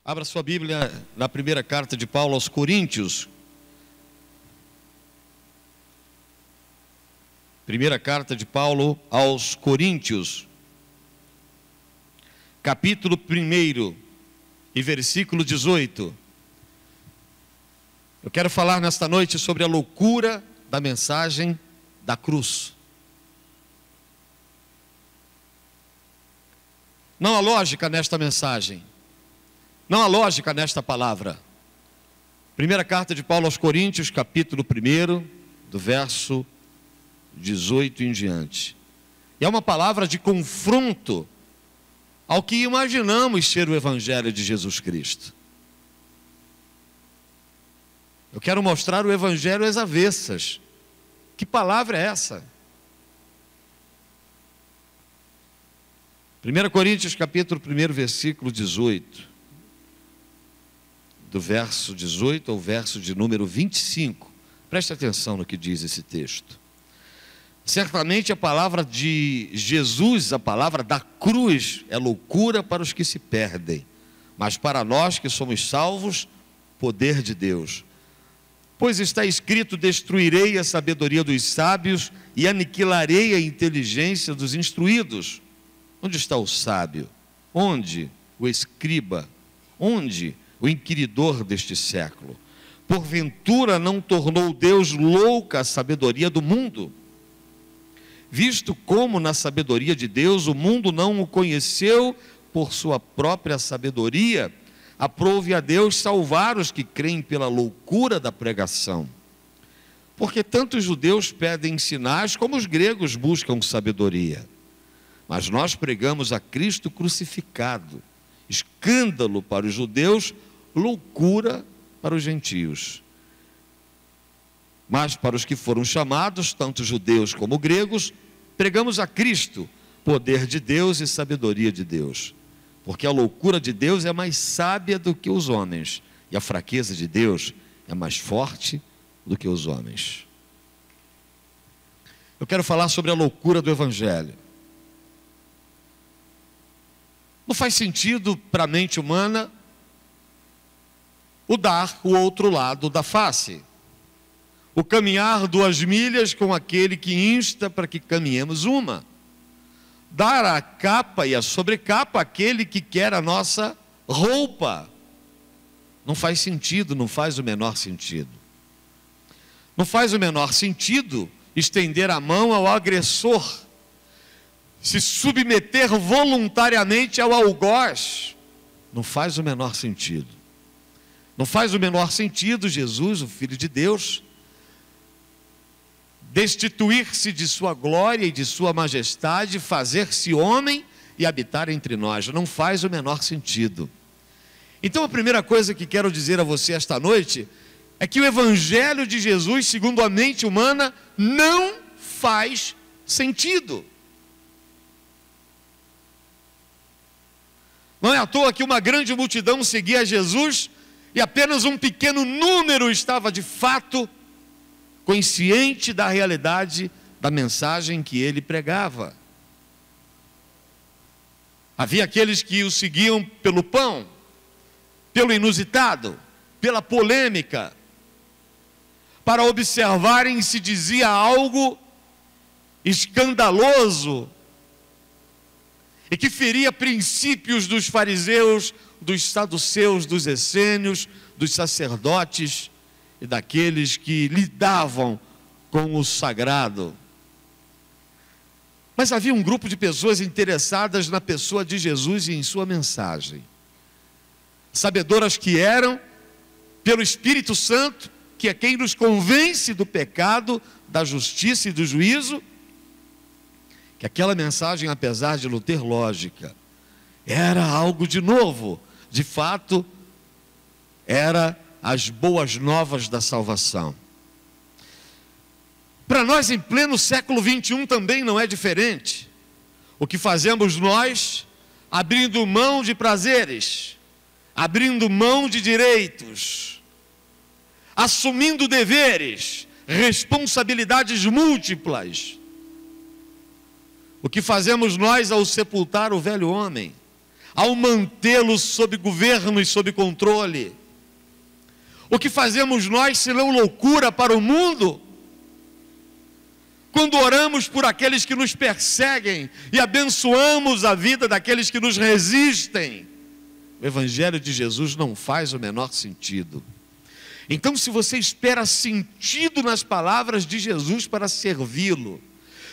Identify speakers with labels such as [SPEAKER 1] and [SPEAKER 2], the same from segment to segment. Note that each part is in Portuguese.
[SPEAKER 1] Abra sua Bíblia na primeira carta de Paulo aos Coríntios. Primeira carta de Paulo aos Coríntios, capítulo 1 e versículo 18. Eu quero falar nesta noite sobre a loucura da mensagem da cruz. Não há lógica nesta mensagem. Não há lógica nesta palavra. Primeira carta de Paulo aos Coríntios, capítulo 1, do verso 18 em diante. E é uma palavra de confronto ao que imaginamos ser o Evangelho de Jesus Cristo. Eu quero mostrar o Evangelho às avessas. Que palavra é essa? 1 Coríntios, capítulo 1, versículo 18. Do verso 18 ao verso de número 25. Preste atenção no que diz esse texto. Certamente a palavra de Jesus, a palavra da cruz, é loucura para os que se perdem, mas para nós que somos salvos, poder de Deus. Pois está escrito: destruirei a sabedoria dos sábios e aniquilarei a inteligência dos instruídos. Onde está o sábio? Onde o escriba? Onde o inquiridor deste século? Porventura não tornou Deus louca a sabedoria do mundo? Visto como na sabedoria de Deus o mundo não o conheceu por sua própria sabedoria, aprove a Deus salvar os que creem pela loucura da pregação. Porque tanto os judeus pedem sinais como os gregos buscam sabedoria. Mas nós pregamos a Cristo crucificado, escândalo para os judeus, loucura para os gentios. Mas para os que foram chamados, tanto judeus como gregos, pregamos a Cristo, poder de Deus e sabedoria de Deus. Porque a loucura de Deus é mais sábia do que os homens, e a fraqueza de Deus é mais forte do que os homens. Eu quero falar sobre a loucura do Evangelho. Não faz sentido para a mente humana o dar o outro lado da face. O caminhar 2 milhas com aquele que insta para que caminhemos uma. Dar a capa e a sobrecapa àquele que quer a nossa roupa. Não faz sentido, não faz o menor sentido. Não faz o menor sentido estender a mão ao agressor, se submeter voluntariamente ao algoz. Não faz o menor sentido. Não faz o menor sentido Jesus, o Filho de Deus, destituir-se de sua glória e de sua majestade, fazer-se homem e habitar entre nós. Não faz o menor sentido. Então a primeira coisa que quero dizer a você esta noite é que o Evangelho de Jesus, segundo a mente humana, não faz sentido. Não é à toa que uma grande multidão seguia Jesus e apenas um pequeno número estava de fato consciente da realidade da mensagem que ele pregava. Havia aqueles que o seguiam pelo pão, pelo inusitado, pela polêmica, para observarem se dizia algo escandaloso e que feria princípios dos fariseus, dos saduceus, dos essênios, dos sacerdotes e daqueles que lidavam com o sagrado. Mas havia um grupo de pessoas interessadas na pessoa de Jesus e em sua mensagem. Sabedoras que eram, pelo Espírito Santo, que é quem nos convence do pecado, da justiça e do juízo, que aquela mensagem, apesar de não ter lógica, era algo de novo. De fato, era as boas novas da salvação. Para nós, em pleno século 21, também não é diferente. O que fazemos nós, abrindo mão de prazeres, abrindo mão de direitos, assumindo deveres, responsabilidades múltiplas. O que fazemos nós ao sepultar o velho homem, ao mantê-los sob governo e sob controle. O que fazemos nós, senão loucura para o mundo, quando oramos por aqueles que nos perseguem e abençoamos a vida daqueles que nos resistem? O Evangelho de Jesus não faz o menor sentido. Então, se você espera sentido nas palavras de Jesus para servi-lo,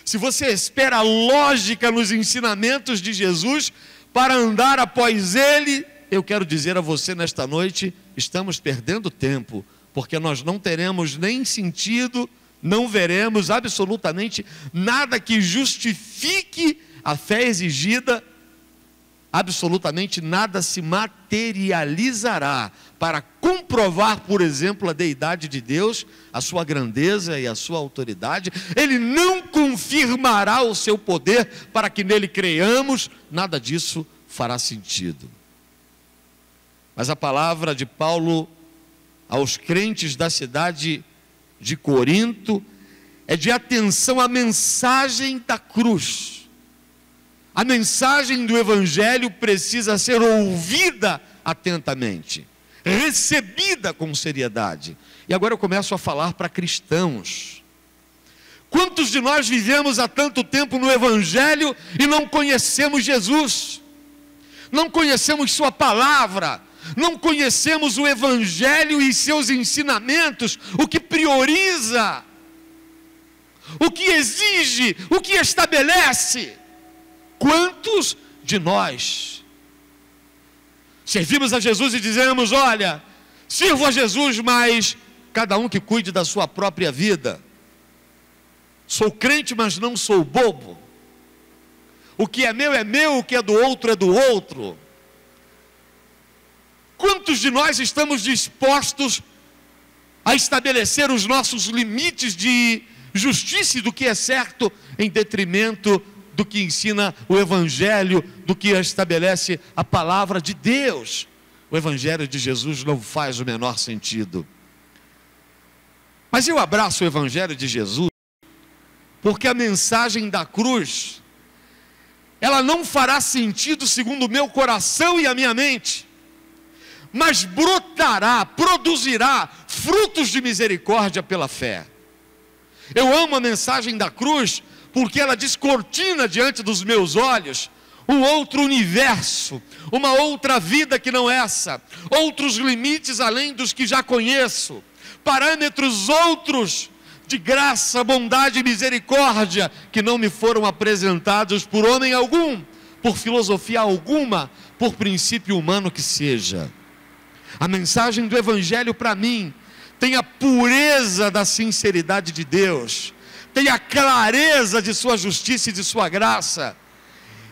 [SPEAKER 1] se você espera lógica nos ensinamentos de Jesus para andar após ele, eu quero dizer a você nesta noite, estamos perdendo tempo, porque nós não teremos nem sentido, não veremos absolutamente nada que justifique a fé exigida, absolutamente nada se materializará para comprovar, por exemplo, a deidade de Deus, a sua grandeza e a sua autoridade. Ele não confirmará o seu poder para que nele creiamos, nada disso fará sentido. Mas a palavra de Paulo aos crentes da cidade de Corinto é de atenção à mensagem da cruz. A mensagem do Evangelho precisa ser ouvida atentamente, recebida com seriedade. E agora eu começo a falar para cristãos. Quantos de nós vivemos há tanto tempo no Evangelho e não conhecemos Jesus? Não conhecemos sua palavra, não conhecemos o Evangelho e seus ensinamentos, o que prioriza, o que exige, o que estabelece. Quantos de nós servimos a Jesus e dizemos: olha, sirvo a Jesus, mas cada um que cuide da sua própria vida. Sou crente, mas não sou bobo. O que é meu, o que é do outro é do outro. Quantos de nós estamos dispostos a estabelecer os nossos limites de justiça e do que é certo, em detrimento do que ensina o Evangelho, do que estabelece a palavra de Deus? O Evangelho de Jesus não faz o menor sentido. Mas eu abraço o Evangelho de Jesus, porque a mensagem da cruz, ela não fará sentido segundo o meu coração e a minha mente, mas brotará, produzirá frutos de misericórdia pela fé. Eu amo a mensagem da cruz, porque ela descortina diante dos meus olhos um outro universo, uma outra vida que não essa, outros limites além dos que já conheço, parâmetros outros de graça, bondade e misericórdia que não me foram apresentados por homem algum, por filosofia alguma, por princípio humano que seja. A mensagem do Evangelho para mim tem a pureza da sinceridade de Deus, tem a clareza de sua justiça e de sua graça,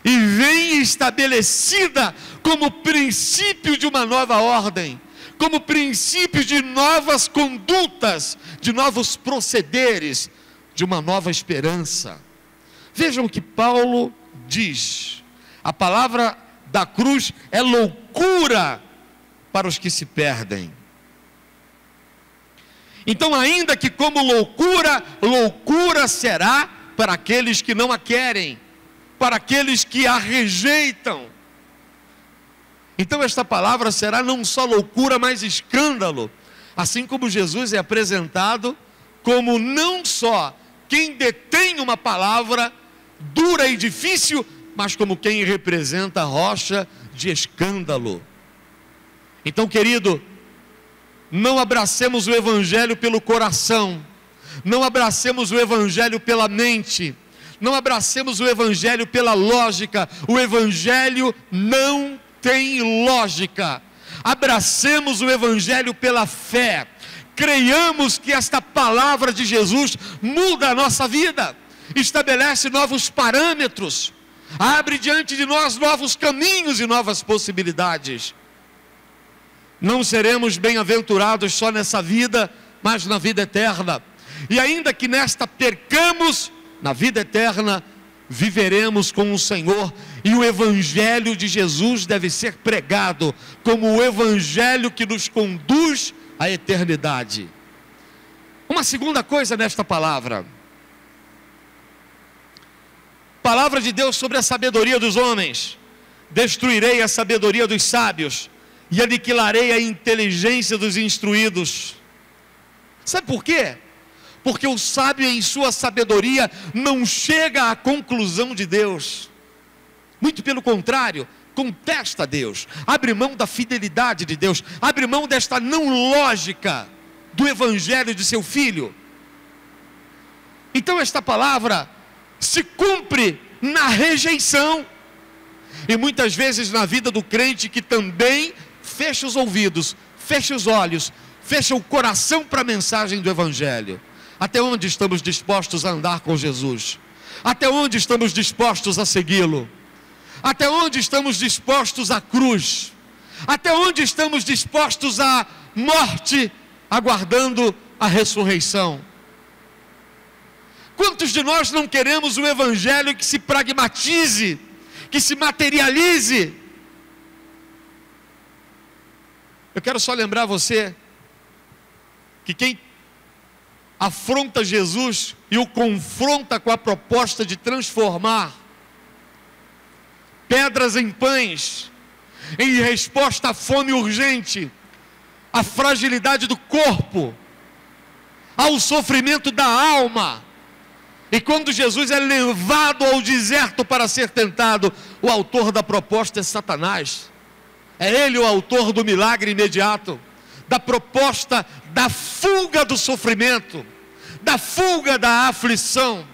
[SPEAKER 1] e vem estabelecida como princípio de uma nova ordem, como princípio de novas condutas, de novos procederes, de uma nova esperança. Vejam o que Paulo diz: a palavra da cruz é loucura para os que se perdem. Então, ainda que como loucura, loucura será para aqueles que não a querem, para aqueles que a rejeitam. Então esta palavra será não só loucura, mas escândalo, assim como Jesus é apresentado como não só quem detém uma palavra dura e difícil, mas como quem representa a rocha de escândalo. Então, querido, não abracemos o Evangelho pelo coração, não abracemos o Evangelho pela mente, não abracemos o Evangelho pela lógica. O Evangelho não tem lógica. Abracemos o Evangelho pela fé, creiamos que esta palavra de Jesus muda a nossa vida, estabelece novos parâmetros, abre diante de nós novos caminhos e novas possibilidades. Não seremos bem-aventurados só nessa vida, mas na vida eterna. E ainda que nesta percamos, na vida eterna viveremos com o Senhor. E o Evangelho de Jesus deve ser pregado como o Evangelho que nos conduz à eternidade. Uma segunda coisa nesta palavra de Deus sobre a sabedoria dos homens. destruirei a sabedoria dos sábios e aniquilarei a inteligência dos instruídos. Sabe por quê? Porque o sábio em sua sabedoria não chega à conclusão de Deus. Muito pelo contrário, contesta Deus, abre mão da fidelidade de Deus, abre mão desta não lógica do evangelho de seu filho. Então esta palavra se cumpre na rejeição, e muitas vezes na vida do crente que também fecha os ouvidos, fecha os olhos, fecha o coração para a mensagem do evangelho. Até onde estamos dispostos a andar com Jesus? Até onde estamos dispostos a segui-lo? Até onde estamos dispostos à cruz? Até onde estamos dispostos à morte, aguardando a ressurreição? Quantos de nós não queremos um evangelho que se pragmatize, que se materialize? Eu quero só lembrar você que quem afronta Jesus e o confronta com a proposta de transformar pedras em pães, em resposta à fome urgente, à fragilidade do corpo, ao sofrimento da alma. E quando Jesus é levado ao deserto para ser tentado, o autor da proposta é Satanás. É ele o autor do milagre imediato, da proposta da fuga do sofrimento, da fuga da aflição.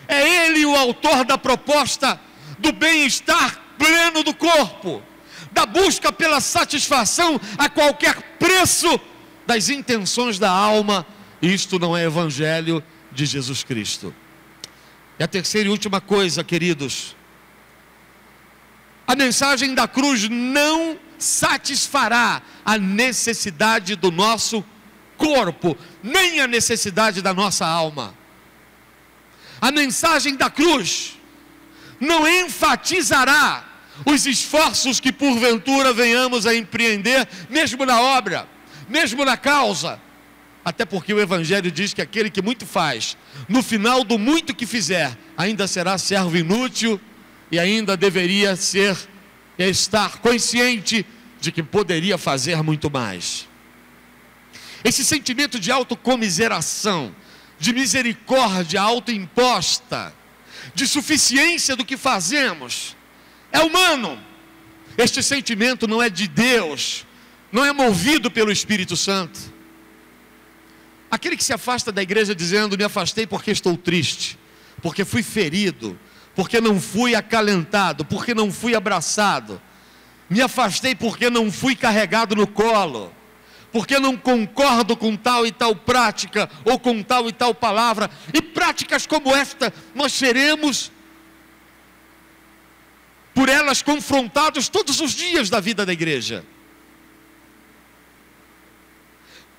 [SPEAKER 1] É ele o autor da proposta do bem-estar pleno do corpo, da busca pela satisfação a qualquer preço das intenções da alma. Isto não é evangelho de Jesus Cristo. E a terceira e última coisa, queridos, a mensagem da cruz não satisfará a necessidade do nosso corpo, nem a necessidade da nossa alma. A mensagem da cruz não enfatizará os esforços que porventura venhamos a empreender, mesmo na obra, mesmo na causa. Até porque o evangelho diz que aquele que muito faz, no final do muito que fizer, ainda será servo inútil e ainda deveria estar consciente de que poderia fazer muito mais. Esse sentimento de autocomiseração, de misericórdia autoimposta, de suficiência do que fazemos, é humano. Este sentimento não é de Deus, não é movido pelo Espírito Santo. Aquele que se afasta da igreja dizendo: me afastei porque estou triste, porque fui ferido, porque não fui acalentado, porque não fui abraçado, me afastei porque não fui carregado no colo, porque não concordo com tal e tal prática, ou com tal e tal palavra. E práticas como esta, nós seremos por elas confrontados todos os dias da vida da igreja.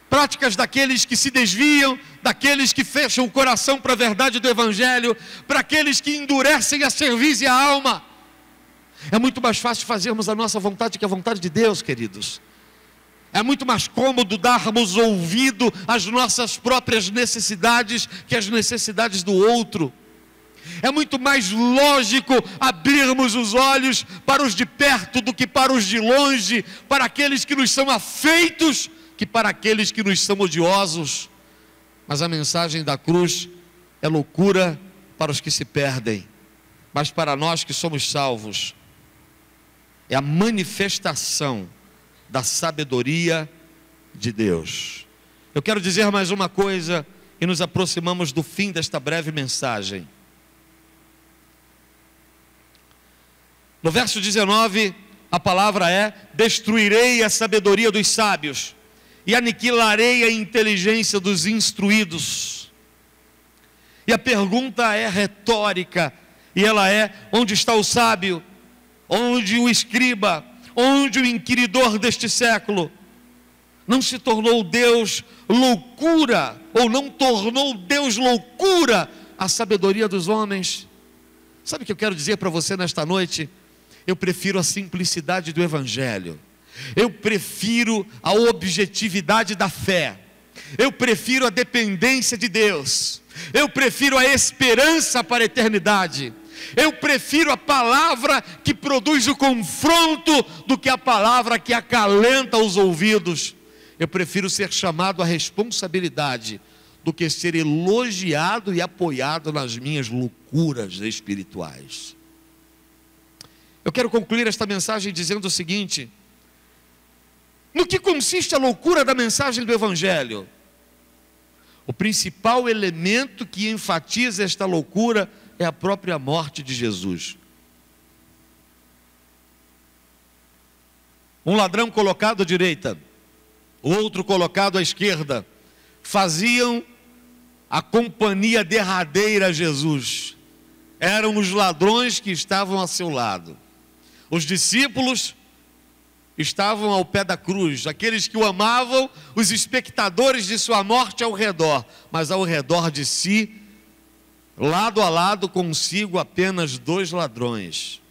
[SPEAKER 1] Práticas daqueles que se desviam, daqueles que fecham o coração para a verdade do evangelho, para aqueles que endurecem a cerviz e a alma. É muito mais fácil fazermos a nossa vontade que a vontade de Deus, queridos. É muito mais cômodo darmos ouvido às nossas próprias necessidades que às necessidades do outro. É muito mais lógico abrirmos os olhos para os de perto do que para os de longe, para aqueles que nos são afeitos que para aqueles que nos são odiosos. Mas a mensagem da cruz é loucura para os que se perdem, mas para nós que somos salvos, é a manifestação da sabedoria de Deus. Eu quero dizer mais uma coisa e nos aproximamos do fim desta breve mensagem. No verso 19, a palavra é: destruirei a sabedoria dos sábios e aniquilarei a inteligência dos instruídos. E a pergunta é retórica, e ela é: onde está o sábio? Onde o escriba? Onde o inquiridor deste século? Não se tornou Deus loucura, ou não tornou Deus loucura a sabedoria dos homens? Sabe o que eu quero dizer para você nesta noite? Eu prefiro a simplicidade do evangelho. Eu prefiro a objetividade da fé. Eu prefiro a dependência de Deus. Eu prefiro a esperança para a eternidade. Eu prefiro a palavra que produz o confronto do que a palavra que acalenta os ouvidos. Eu prefiro ser chamado à responsabilidade do que ser elogiado e apoiado nas minhas loucuras espirituais. Eu quero concluir esta mensagem dizendo o seguinte: no que consiste a loucura da mensagem do Evangelho? O principal elemento que enfatiza esta loucura é a própria morte de Jesus. Um ladrão colocado à direita, o outro colocado à esquerda, faziam a companhia derradeira a Jesus. Eram os ladrões que estavam a seu lado. Os discípulos estavam ao pé da cruz, aqueles que o amavam, os espectadores de sua morte ao redor, mas ao redor de si, lado a lado consigo, apenas dois ladrões.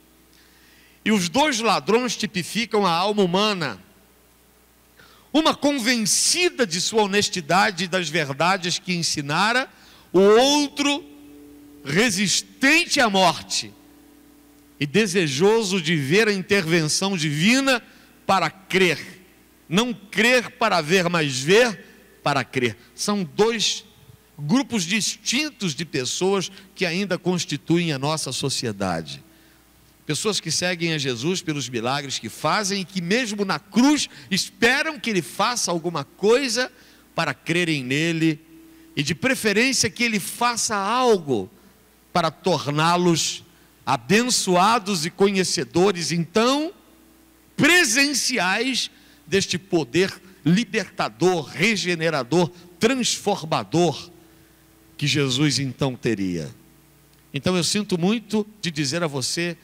[SPEAKER 1] E os dois ladrões tipificam a alma humana, uma convencida de sua honestidade e das verdades que ensinara, o outro resistente à morte e desejoso de ver a intervenção divina para crer. Não crer para ver, mas ver para crer. São dois grupos distintos de pessoas que ainda constituem a nossa sociedade. Pessoas que seguem a Jesus pelos milagres que fazem e que mesmo na cruz esperam que Ele faça alguma coisa para crerem nele, e de preferência que Ele faça algo para torná-los abençoados e conhecedores, então, presenciais deste poder libertador, regenerador, transformador que Jesus então teria. Então eu sinto muito de dizer a você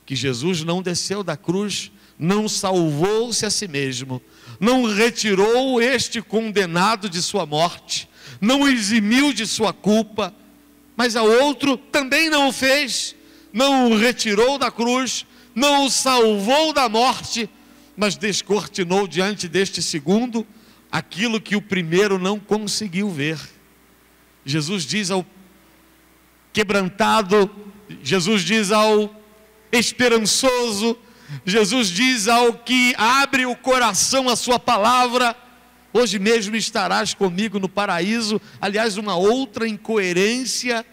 [SPEAKER 1] que Jesus não desceu da cruz, não salvou-se a si mesmo, não retirou este condenado de sua morte, não o eximiu de sua culpa, mas a outro também não o fez, não o retirou da cruz, não o salvou da morte, mas descortinou diante deste segundo aquilo que o primeiro não conseguiu ver. Jesus diz ao quebrantado, Jesus diz ao esperançoso, Jesus diz ao que abre o coração à sua palavra: hoje mesmo estarás comigo no paraíso. Aliás, uma outra incoerência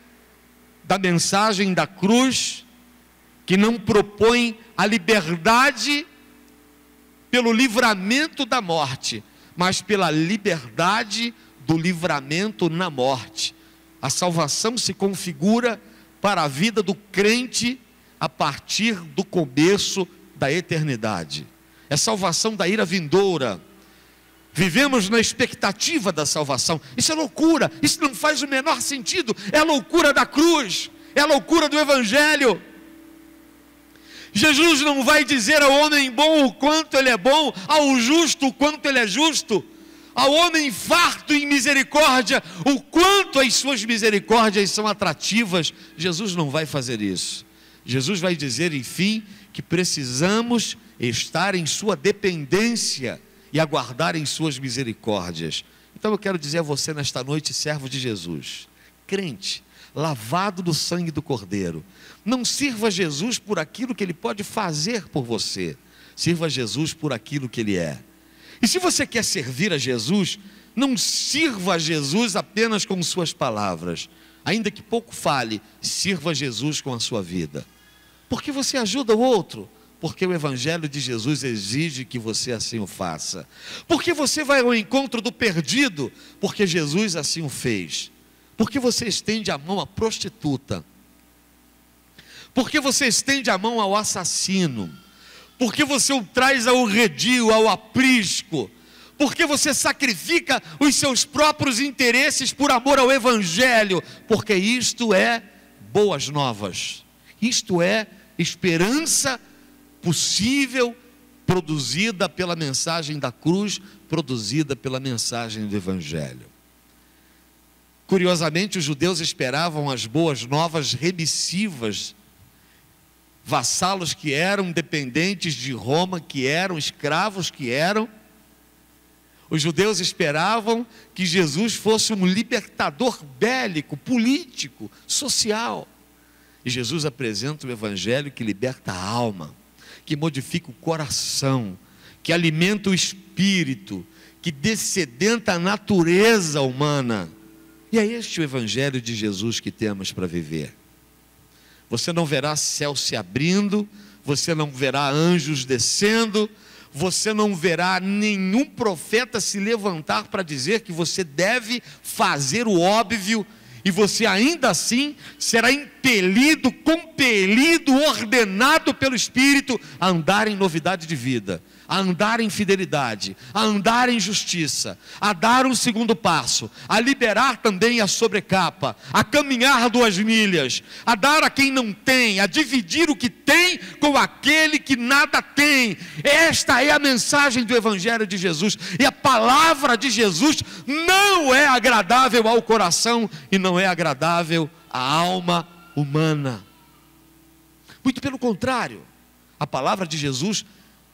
[SPEAKER 1] da mensagem da cruz, que não propõe a liberdade pelo livramento da morte, mas pela liberdade do livramento na morte. A salvação se configura para a vida do crente a partir do começo da eternidade. É salvação da ira vindoura. Vivemos na expectativa da salvação. Isso é loucura, isso não faz o menor sentido. É a loucura da cruz, é a loucura do Evangelho. Jesus não vai dizer ao homem bom o quanto ele é bom, ao justo o quanto ele é justo, ao homem farto em misericórdia o quanto as suas misericórdias são atrativas. Jesus não vai fazer isso. Jesus vai dizer, enfim, que precisamos estar em sua dependência e aguardar em suas misericórdias. Então eu quero dizer a você nesta noite, servo de Jesus, crente, lavado do sangue do Cordeiro, não sirva Jesus por aquilo que Ele pode fazer por você, sirva Jesus por aquilo que Ele é. E se você quer servir a Jesus, não sirva a Jesus apenas com suas palavras, ainda que pouco fale, sirva Jesus com a sua vida. Porque você ajuda o outro, porque o Evangelho de Jesus exige que você assim o faça. Porque você vai ao encontro do perdido, porque Jesus assim o fez. Porque você estende a mão à prostituta, porque você estende a mão ao assassino, porque você o traz ao redil, ao aprisco, porque você sacrifica os seus próprios interesses por amor ao Evangelho, porque isto é boas novas, isto é esperança possível, produzida pela mensagem da cruz, produzida pela mensagem do Evangelho. Curiosamente, os judeus esperavam as boas novas remissivas, vassalos que eram dependentes de Roma, que eram escravos, que eram. Os judeus esperavam que Jesus fosse um libertador bélico, político, social. E Jesus apresenta o evangelho que liberta a alma, que modifica o coração, que alimenta o espírito, que dessedenta a natureza humana. E é este o evangelho de Jesus que temos para viver. Você não verá céu se abrindo, você não verá anjos descendo, você não verá nenhum profeta se levantar para dizer que você deve fazer o óbvio, e você ainda assim será impelido, compelido, ordenado pelo Espírito a andar em novidade de vida, a andar em fidelidade, a andar em justiça, a dar um segundo passo, a liberar também a sobrecapa, a caminhar 2 milhas, a dar a quem não tem, a dividir o que tem com aquele que nada tem. Esta é a mensagem do Evangelho de Jesus, e a palavra de Jesus não é agradável ao coração e não é agradável à alma humana. Muito pelo contrário, a palavra de Jesus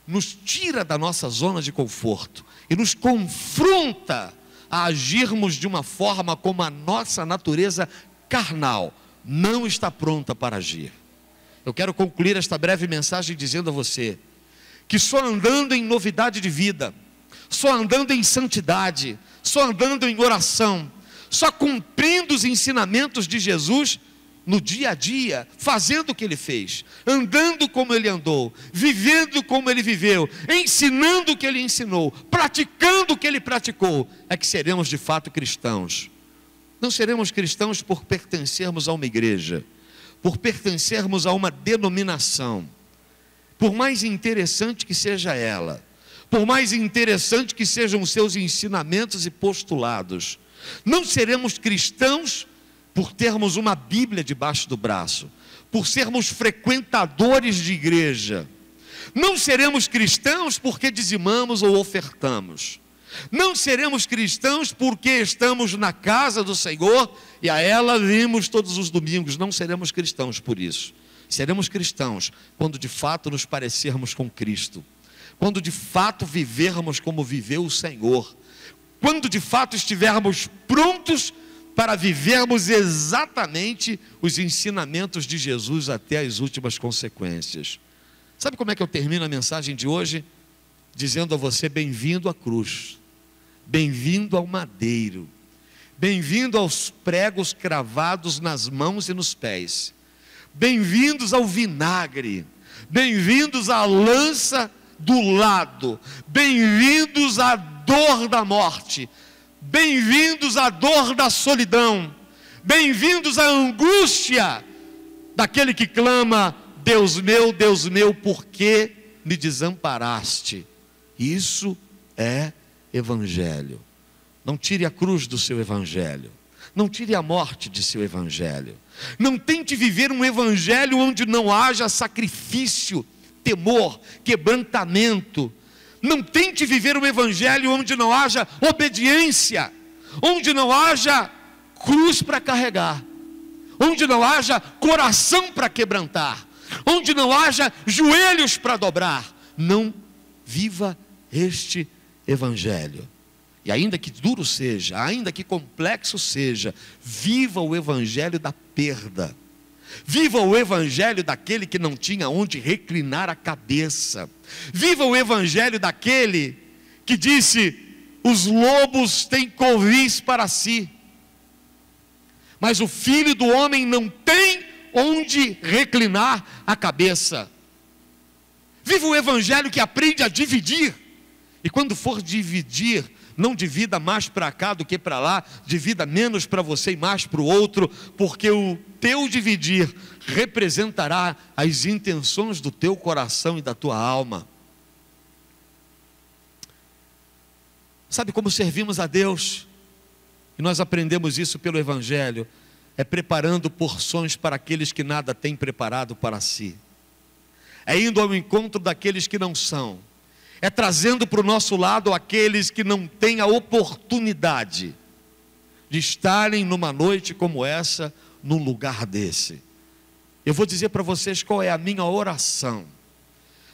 [SPEAKER 1] nos tira da nossa zona de conforto e nos confronta a agirmos de uma forma como a nossa natureza carnal não está pronta para agir. Eu quero concluir esta breve mensagem dizendo a você que só andando em novidade de vida, só andando em santidade, só andando em oração, só cumprindo os ensinamentos de Jesus no dia a dia, fazendo o que Ele fez, andando como Ele andou, vivendo como Ele viveu, ensinando o que Ele ensinou, praticando o que Ele praticou, é que seremos de fato cristãos. Não seremos cristãos por pertencermos a uma igreja, por pertencermos a uma denominação, por mais interessante que seja ela, por mais interessante que sejam os seus ensinamentos e postulados. Não seremos cristãos por termos uma Bíblia debaixo do braço, por sermos frequentadores de igreja. Não seremos cristãos porque dizimamos ou ofertamos. Não seremos cristãos porque estamos na casa do Senhor e a ela vimos todos os domingos. Não seremos cristãos por isso. Seremos cristãos quando de fato nos parecermos com Cristo, quando de fato vivermos como viveu o Senhor, quando de fato estivermos prontos para vivermos exatamente os ensinamentos de Jesus até as últimas consequências. Sabe como é que eu termino a mensagem de hoje? Dizendo a você: bem-vindo à cruz, bem-vindo ao madeiro, bem-vindo aos pregos cravados nas mãos e nos pés, bem-vindos ao vinagre, bem-vindos à lança do lado, bem-vindos à dor da morte, bem-vindos à dor da solidão, bem-vindos à angústia daquele que clama: Deus meu, por que me desamparaste? Isso é evangelho. Não tire a cruz do seu evangelho, não tire a morte de seu evangelho, não tente viver um evangelho onde não haja sacrifício, temor, quebrantamento. Não tente viver um evangelho onde não haja obediência, onde não haja cruz para carregar, onde não haja coração para quebrantar, onde não haja joelhos para dobrar. Não viva este evangelho. E ainda que duro seja, ainda que complexo seja, viva o evangelho da perda. Viva o evangelho daquele que não tinha onde reclinar a cabeça. Viva o evangelho daquele que disse: os lobos têm covis para si, mas o filho do homem não tem onde reclinar a cabeça. Viva o evangelho que aprende a dividir, e quando for dividir, não divida mais para cá do que para lá, divida menos para você e mais para o outro, porque o teu dividir representará as intenções do teu coração e da tua alma. Sabe como servimos a Deus? E nós aprendemos isso pelo evangelho, é preparando porções para aqueles que nada têm preparado para si, é indo ao encontro daqueles que não são, é trazendo para o nosso lado aqueles que não têm a oportunidade de estarem numa noite como essa, num lugar desse. Eu vou dizer para vocês qual é a minha oração.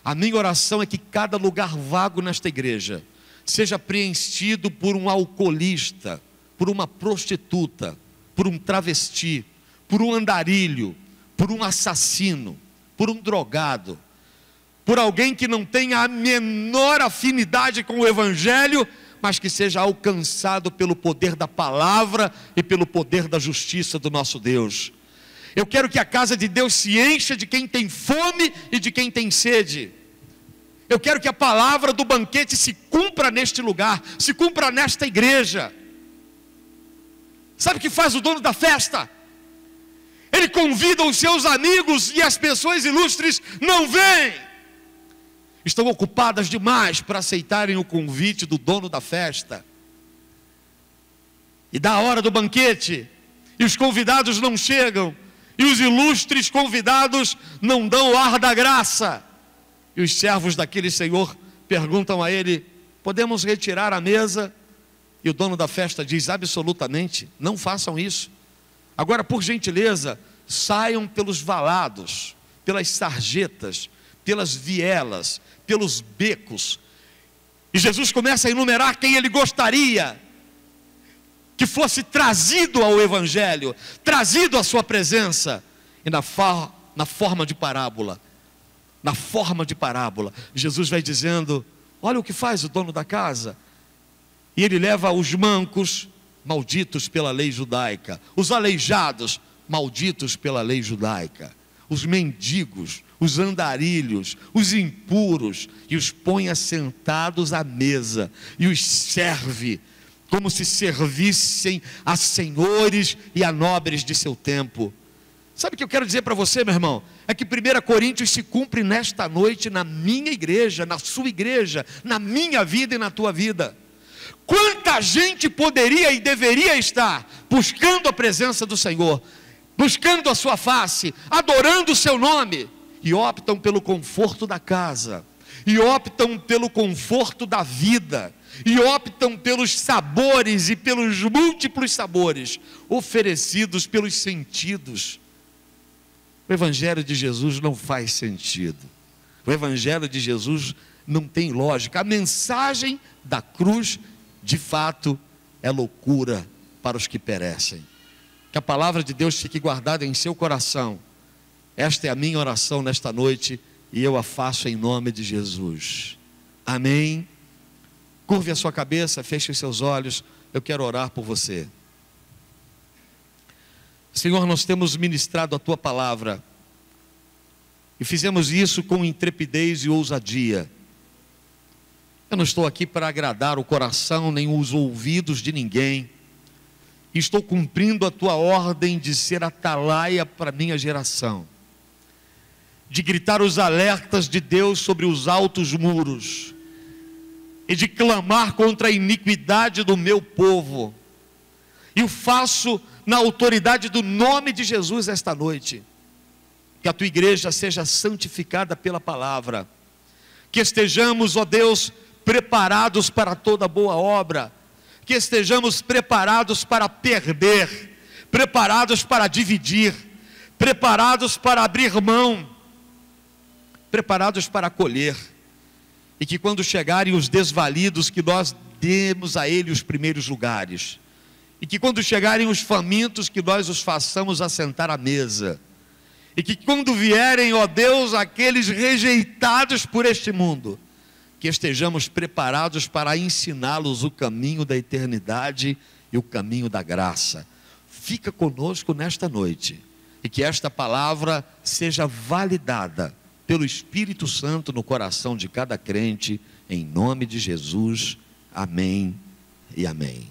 [SPEAKER 1] A minha oração é que cada lugar vago nesta igreja seja preenchido por um alcoolista, por uma prostituta, por um travesti, por um andarilho, por um assassino, por um drogado, por alguém que não tenha a menor afinidade com o Evangelho, mas que seja alcançado pelo poder da palavra e pelo poder da justiça do nosso Deus. Eu quero que a casa de Deus se encha de quem tem fome e de quem tem sede. Eu quero que a palavra do banquete se cumpra neste lugar, se cumpra nesta igreja. Sabe o que faz o dono da festa? Ele convida os seus amigos e as pessoas ilustres não vêm. Estão ocupadas demais para aceitarem o convite do dono da festa. E da hora do banquete, e os convidados não chegam, e os ilustres convidados não dão o ar da graça. E os servos daquele senhor perguntam a ele: podemos retirar a mesa? E o dono da festa diz: absolutamente, não façam isso. Agora, por gentileza, saiam pelos valados, pelas sarjetas, pelas vielas, pelos becos. E Jesus começa a enumerar quem ele gostaria que fosse trazido ao Evangelho, trazido à sua presença. E na forma de parábola, Jesus vai dizendo: olha o que faz o dono da casa. E ele leva os mancos, malditos pela lei judaica, os aleijados, malditos pela lei judaica, os mendigos, os andarilhos, os impuros, e os põe assentados à mesa, e os serve, como se servissem a senhores e a nobres de seu tempo. Sabe o que eu quero dizer para você, meu irmão? É que 1 Coríntios se cumpre nesta noite, na minha igreja, na sua igreja, na minha vida e na tua vida. Quanta gente poderia e deveria estar buscando a presença do Senhor, buscando a sua face, adorando o seu nome, e optam pelo conforto da casa, e optam pelo conforto da vida, e optam pelos sabores e pelos múltiplos sabores oferecidos pelos sentidos. O Evangelho de Jesus não faz sentido. O Evangelho de Jesus não tem lógica. A mensagem da cruz, de fato, é loucura para os que perecem. Que a palavra de Deus fique guardada em seu coração. Esta é a minha oração nesta noite, e eu a faço em nome de Jesus. Amém. Curve a sua cabeça, feche os seus olhos. Eu quero orar por você. Senhor, nós temos ministrado a tua palavra, e fizemos isso com intrepidez e ousadia. Eu não estou aqui para agradar o coração nem os ouvidos de ninguém. Estou cumprindo a tua ordem de ser atalaia para a minha geração, de gritar os alertas de Deus sobre os altos muros, e de clamar contra a iniquidade do meu povo. E o faço na autoridade do nome de Jesus esta noite. Que a tua igreja seja santificada pela palavra, que estejamos, ó Deus, preparados para toda boa obra, que estejamos preparados para perder, preparados para dividir, preparados para abrir mão, preparados para acolher, e que quando chegarem os desvalidos, que nós demos a eles os primeiros lugares, e que quando chegarem os famintos, que nós os façamos assentar à mesa, e que quando vierem, ó Deus, aqueles rejeitados por este mundo, que estejamos preparados para ensiná-los o caminho da eternidade e o caminho da graça. Fica conosco nesta noite, e que esta palavra seja validada pelo Espírito Santo no coração de cada crente, em nome de Jesus. Amém e amém.